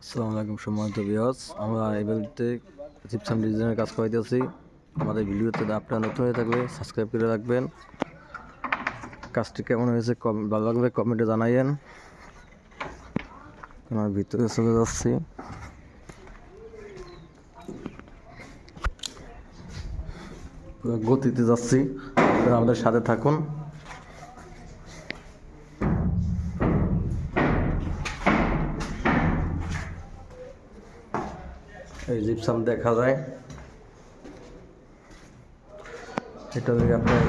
আসসালামু আলাইকুম সম্মানিত ভিউয়ার্স, আমরা এই বাড়িতে জিপসাম ডিজাইনের কাজ করাইতেছি। আমাদের ভিডিওতে আপনারা নতুন হয়ে থাকলে সাবস্ক্রাইব করে রাখবেন। কাজটি কেমন হয়েছে ভালো লাগবে কমেন্টে জানাইয়েন। আমরা ভিতরে চলে যাচ্ছি। পুরো গতিতে যাচ্ছি, আপনারা আমাদের সাথে থাকুন। এই জিপসাম দেখা যায়, এটা হচ্ছে আপনার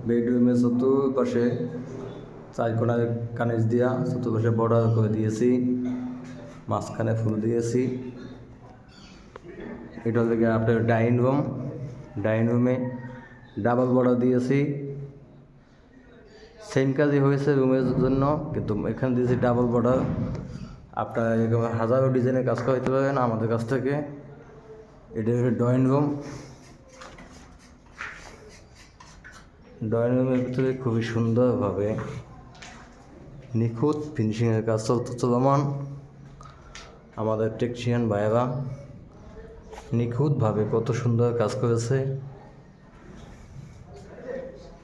বেডরুমের চতুর্পাশে চার কোণার কানিজ দিয়া চতুর্পাশে বর্ডার করে দিয়েছি, মাঝখানে ফুল দিয়েছি। এটা হচ্ছে আপনার ডাইনিং রুমে ডাবল বর্ডার দিয়েছি। সেম কাজই হয়েছে রুমের জন্য, কিন্তু এখানে দিয়েছি ডাবল বর্ডার। আপনারা এরকম হাজারো ডিজাইনের কাজ করতে পারেন আমাদের কাছ থেকে। এটা হচ্ছে ড্রয়িং রুমের ভিতরে খুবই সুন্দরভাবে নিখুঁত ফিনিশিংয়ের কাজ চলমান। আমাদের টেকনিশিয়ান ভাইয়েরা নিখুঁতভাবে কত সুন্দর কাজ করেছে।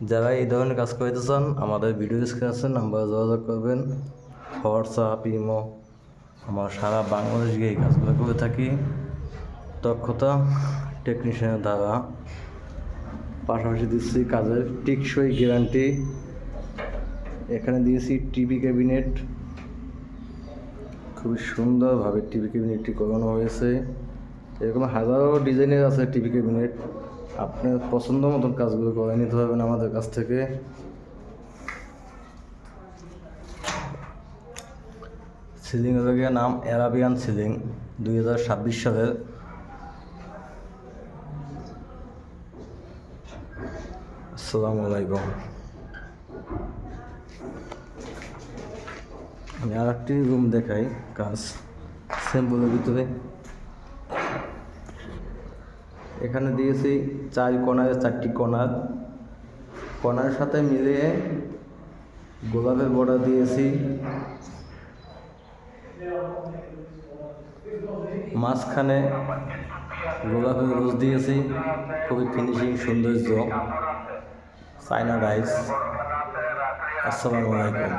যারা এই ধরনের কাজ করতে চান আমাদের ভিডিও স্ক্রিনে নাম্বারে যোগাযোগ করবেন। হোয়াটসঅ্যাপ, ইমো, আমরা সারা বাংলাদেশ গিয়ে এই কাজগুলো করে থাকি দক্ষতা টেকনিশিয়ানের দ্বারা। পাশাপাশি দিচ্ছি কাজের টেকসই গ্যারান্টি। এখানে দিয়েছি টিভি ক্যাবিনেট, খুবই সুন্দরভাবে টিভি ক্যাবিনেটটি করানো হয়েছে। এরকম হাজারো ডিজাইনের আছে টিভি ক্যাবিনেট, আপনার পছন্দ মতন কাজগুলো করে নিতে পারবেন আমাদের কাছ থেকে। সিলিংয়ের নাম অ্যারাবিয়ান সিলিং, 2026 সালের। আসসালামু আলাইকুম। আমি আর একটি রুম দেখাই কাজ স্যাম্পলের ভিতরে। এখানে দিয়েছি চার কোণার, চারটি কোণার সাথে মিলিয়ে গোলাপের বর্ডার দিয়েছি। মাঝখানে গোলাপের রোজ দিয়েছি, খুবই ফিনিশিং সৌন্দর্য, চায়না রাইস। আসসালামু আলাইকুম।